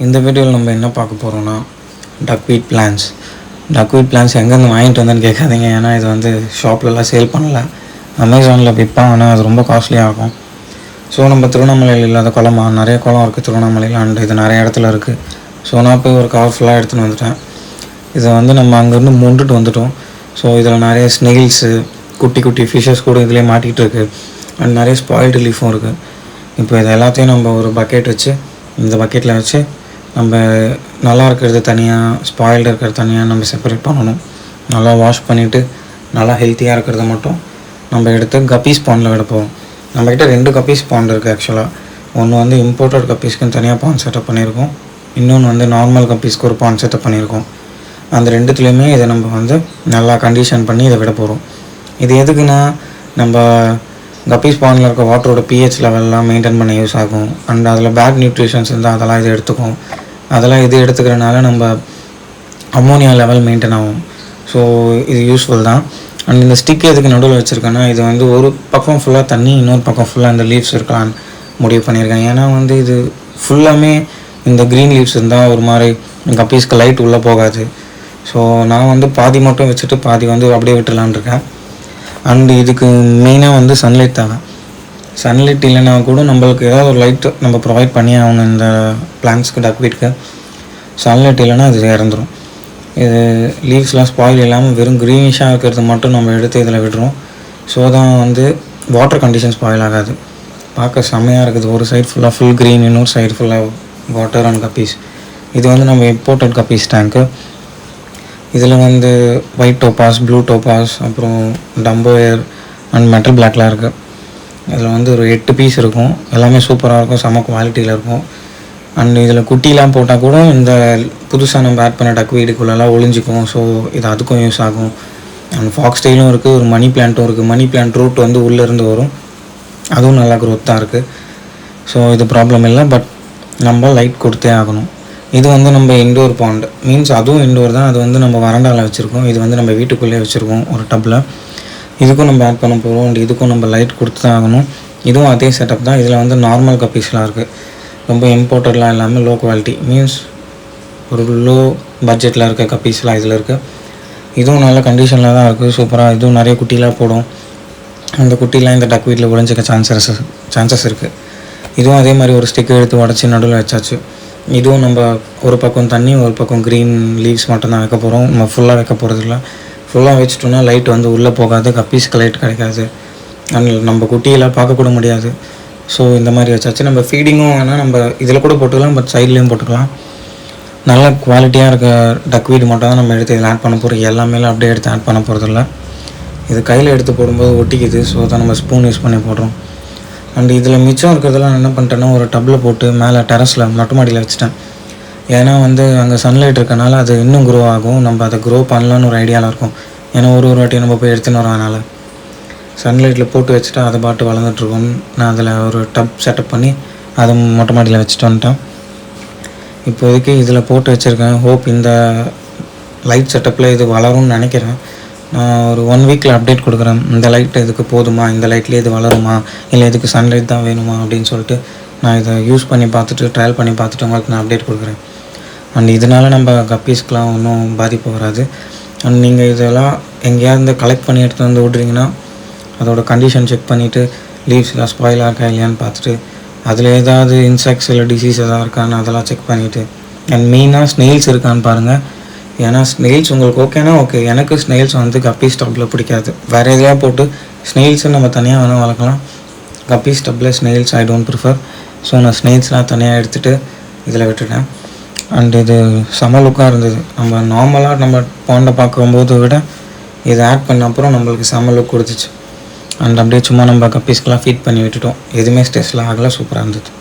இந்த வீடியோவில் நம்ம என்ன பார்க்க போகிறோம்னா டக்வீட் பிளான்ஸ் எங்கேருந்து வாங்கிட்டு வந்தேன்னு கேட்காதீங்க. ஏன்னா இது வந்து ஷாப்லலாம் சேல் பண்ணலை, அமேசானில் விற்பாங்கன்னா அது ரொம்ப காஸ்ட்லியாக இருக்கும். ஸோ நம்ம திருவண்ணாமலையில் இல்லாத குளமா நிறைய குளம் இருக்குது திருவண்ணாமலையில், அண்ட் இது நிறைய இடத்துல இருக்குது. ஸோ நான் போய் ஒரு கவர் ஃபுல்லாக எடுத்துகிட்டு வந்துட்டேன். இதை வந்து நம்ம அங்கேருந்து மூண்டுட்டு வந்துட்டோம். ஸோ இதில் நிறைய ஸ்னெயில்ஸு, குட்டி குட்டி ஃபிஷ்ஷஸ் கூட இதிலே மாட்டிகிட்டு இருக்குது. அண்ட் நிறைய ஸ்பாயில்டு லீஃபும் இருக்குது. இப்போ இது எல்லாத்தையும் நம்ம ஒரு பக்கெட் வச்சு, இந்த பக்கெட்டில் வச்சு நம்ம நல்லா இருக்கிறது தனியாக, ஸ்பாயில்டு இருக்கிறது தனியாக நம்ம செப்பரேட் பண்ணணும். நல்லா வாஷ் பண்ணிவிட்டு நல்லா ஹெல்த்தியாக இருக்கிறத மட்டும் நம்ம எடுத்து கப்பீஸ் பாண்டில் விட போகிறோம். நம்மக்கிட்ட 2 கப்பீஸ் பாண்ட் இருக்குது ஆக்சுவலாக. ஒன்று வந்து இம்போர்ட்டட் கப்பீஸ்க்குன்னு தனியாக பாண்ட் செட்டப் பண்ணியிருக்கோம், இன்னொன்று வந்து நார்மல் கப்பீஸ்க்கு ஒரு பாண்ட் செட்டப் பண்ணியிருக்கோம். அந்த 2துலேயுமே இதை நம்ம வந்து நல்லா கண்டிஷன் பண்ணி இதை விட போகிறோம். இது எதுக்குன்னா, நம்ம கப்பீஸ் பாண்டில் இருக்க வாட்டரோட pH லெவல்லாம் மெயின்டைன் பண்ண யூஸ் ஆகும். அண்ட் அதில் பேட் நியூட்ரிஷன்ஸ் இருந்தால் அதெல்லாம் இது எடுத்துக்கும். அதெல்லாம் இது எடுத்துக்கிறனால நம்ம அம்மோனியா லெவல் மெயின்டைன் ஆகும். ஸோ இது யூஸ்ஃபுல் தான். அண்ட் இந்த ஸ்டிக் எதுக்கு நடுவில் வச்சுருக்கேன்னா, இது வந்து ஒரு பக்கம் ஃபுல்லாக தண்ணி, இன்னொரு பக்கம் ஃபுல்லாக இந்த லீவ்ஸ் இருக்கலான்னு முடிவு பண்ணியிருக்கேன். ஏன்னா வந்து இது ஃபுல்லாமே இந்த க்ரீன் லீவ்ஸ் இருந்தால் ஒரு மாதிரி கப்பீஸ்க்கு லைட் உள்ளே போகாது. ஸோ நான் வந்து பாதி மட்டும் வச்சுட்டு பாதி வந்து அப்படியே விட்டுலான் இருக்கேன். அண்டு இதுக்கு மெயினாக வந்து சன்லைட் தேவை. சன்லைட் இல்லைன்னா கூட நம்மளுக்கு ஏதாவது ஒரு லைட்டு நம்ம ப்ரொவைட் பண்ணி ஆகணும். இந்த பிளான்ட்ஸ்க்கு டக்வீட்க்கு சன்லைட் இல்லைன்னா அது இறந்துடும். இது லீவ்ஸ்லாம் ஸ்பாயில் இல்லாமல் வெறும் க்ரீனிஷாக இருக்கிறது மட்டும் நம்ம எடுத்து இதில் விடுறோம். ஸோ தான் வந்து வாட்டர் கண்டிஷன் ஸ்பாயில் ஆகாது. பார்க்க செம்மையாக இருக்குது. ஒரு சைடு ஃபுல்லாக ஃபுல் க்ரீன், இன்னொரு சைடு ஃபுல்லாக வாட்டர் அண்ட் கப்பீஸ். இது வந்து நம்ம இம்போர்ட்டட் கப்பீஸ் டேங்க்கு. இதில் வந்து ஒயிட் டோபாஸ், ப்ளூ டோபாஸ், அப்புறம் டம்போயர் அண்ட் மெட்டல் பிளாக்லாம் இருக்குது. இதில் வந்து ஒரு 8 பீஸ் இருக்கும். எல்லாமே சூப்பராக இருக்கும், செம்ம குவாலிட்டியில் இருக்கும். அண்ட் இதில் குட்டிலாம் போட்டால் கூட இந்த புதுசாக நம்ம ஆட் பண்ண டக்வீடுக்குள்ளெல்லாம் ஒளிஞ்சிக்கும். ஸோ இது அதுக்கும் யூஸ் ஆகும். அண்ட் ஃபாக்ஸ் டெயிலும் இருக்குது, ஒரு மணி பிளான்ட்டும் இருக்குது. மணி பிளான்ட் ரூட் வந்து உள்ளேருந்து வரும், அதுவும் நல்லா க்ரோத்தாக இருக்குது. ஸோ இது ப்ராப்ளம் இல்லை. பட் நம்ம லைட் கொடுத்தே ஆகணும். இது வந்து நம்ம இன்டோர் பாண்ட் மீன்ஸ் அதுவும் இன்டோர் தான். அது வந்து நம்ம வராண்டாவில் வச்சுருக்கோம். இது வந்து நம்ம வீட்டுக்குள்ளே வச்சுருக்கோம் ஒரு டப்பில். இதுக்கும் நம்ம ஆட் பண்ண போகிறோம். அண்ட் இதுக்கும் நம்ம லைட் கொடுத்து தான் ஆகணும். இதுவும் அதே செட்டப் தான். இதில் வந்து நார்மல் கப்பீஸ்லாம் இருக்குது, ரொம்ப இம்போர்ட்டட்லாம் இல்லாமல் லோ குவாலிட்டி மீன்ஸ் ஒரு லோ பட்ஜெட்டில் இருக்க கப்பீஸ்லாம் இதில் இருக்குது. இதுவும் நல்ல கண்டிஷனில் தான் இருக்குது, சூப்பராக. இதுவும் நிறைய குட்டிலாம் போடும். அந்த குட்டிலாம் இந்த டக்வீட்டில் ஒழிஞ்சிக்க சான்சஸ் இருக்குது. இதுவும் அதே மாதிரி ஒரு ஸ்டிக்கை எடுத்து உடச்சி நடுவில் வச்சாச்சு. இதுவும் நம்ம ஒரு பக்கம் தண்ணி, ஒரு பக்கம் க்ரீன் லீவ்ஸ் மட்டும்தான் வைக்க போகிறோம். நம்ம ஃபுல்லாக வைக்க போகிறதில்ல. ஃபுல்லாக வச்சுட்டோன்னா லைட் வந்து உள்ளே போகாது, கப்பீஸ்க்கு லைட் கிடைக்காது. அண்ட் நம்ம குட்டியெல்லாம் பார்க்கக்கூட முடியாது. ஸோ இந்த மாதிரி வச்சாச்சு. நம்ம ஃபீடிங்கும் வேணால் நம்ம இதில் கூட போட்டுக்கலாம், பட் சைட்லேயும் போட்டுக்கலாம். நல்ல குவாலிட்டியாக இருக்க டக்வீட் மட்டும் தான் நம்ம எடுத்து இதில் ஆட் பண்ண போகிறோம். எல்லாமேலாம் அப்படியே எடுத்து ஆட் பண்ண போகிறதில்ல. இது கையில் எடுத்து போடும்போது ஒட்டிக்குது. ஸோ தான் நம்ம ஸ்பூன் யூஸ் பண்ணி போடுறோம். அண்ட் இதில் மிச்சம் இருக்கிறதெல்லாம் என்ன பண்ணிட்டேன்னா, ஒரு டப்பில் போட்டு மேலே டெரஸில் மொட்டை மாடியில் வச்சுட்டேன். ஏன்னா வந்து அங்கே சன்லைட் இருக்கனால அது இன்னும் க்ரோ ஆகும். நம்ம அதை க்ரோ பண்ணலான்னு ஒரு ஐடியாவில் இருக்கும். ஏன்னா ஒரு வாட்டி நம்ம போய் எடுத்துன்னு வரோம். அதனால் சன்லைட்டில் போட்டு வச்சுட்டா அதை பாட்டு வளர்ந்துட்டுருக்கோம். நான் அதில் ஒரு டப் செட்டப் பண்ணி அதை மொட்டை மாடியில் வச்சுட்டு வந்துட்டேன். இப்போதைக்கு இதில் போட்டு வச்சுருக்கேன். ஹோப் இந்த லைட் செட்டப்பில் இது வளரும்னு நினைக்கிறேன். நான் ஒரு 1 வீக்கில் அப்டேட் கொடுக்குறேன். இந்த லைட் இதுக்கு போதுமா, இந்த லைட்லேயே இது வளருமா, இல்லை இதுக்கு சன்லைட் தான் வேணுமா அப்படின்னு சொல்லிட்டு நான் இதை யூஸ் பண்ணி பார்த்துட்டு, ட்ரையல் பண்ணி பார்த்துட்டு உங்களுக்கு நான் அப்டேட் கொடுக்குறேன். அண்ட் இதனால் நம்ம கப்பீஸ்க்கெலாம் ஒன்றும் பாதிப்பு வராது. அண்ட் நீங்கள் இதெல்லாம் எங்கேயாவது கலெக்ட் பண்ணி எடுத்து வந்து விட்றீங்கன்னா அதோட கண்டிஷன் செக் பண்ணிவிட்டு லீவ்ஸ்லாம் ஸ்பாயிலாக இருக்கா இல்லையான்னு பார்த்துட்டு, அதில் ஏதாவது இன்செக்ட்ஸ் இல்லை டிசீஸ் எதாவது இருக்கான்னு அதெல்லாம் செக் பண்ணிவிட்டு, அண்ட் மெயினாக ஸ்னெயில்ஸ் இருக்கான்னு பாருங்கள். ஏன்னா ஸ்னெயில்ஸ் உங்களுக்கு ஓகேனா ஓகே. எனக்கு ஸ்னெயில்ஸ் வந்து கப்பீஸ் டப்பில் பிடிக்காது. வேறு எதையாக போட்டு ஸ்னெயில்ஸை நம்ம தனியாக வேணால் வளர்க்கலாம். கப்பீஸ் டப்பில் snails I don't prefer. So நான் ஸ்னெயில்ஸ்லாம் தனியாக எடுத்துகிட்டு இதில் விட்டுட்டேன். அண்ட் இது செம லுக்காக இருந்தது. நம்ம நார்மலாக நம்ம பாண்டை பார்க்கும்போது விட இதை ஆட் பண்ண அப்புறம் நம்மளுக்கு செம லுக் கொடுத்துச்சு. அண்ட் அப்படியே சும்மா நம்ம கப்பீஸ்க்கெலாம் ஃபீட் பண்ணி விட்டுட்டோம். எதுவுமே ஸ்ட்ரெஸ்லாம் ஆகலை, சூப்பராக இருந்தது.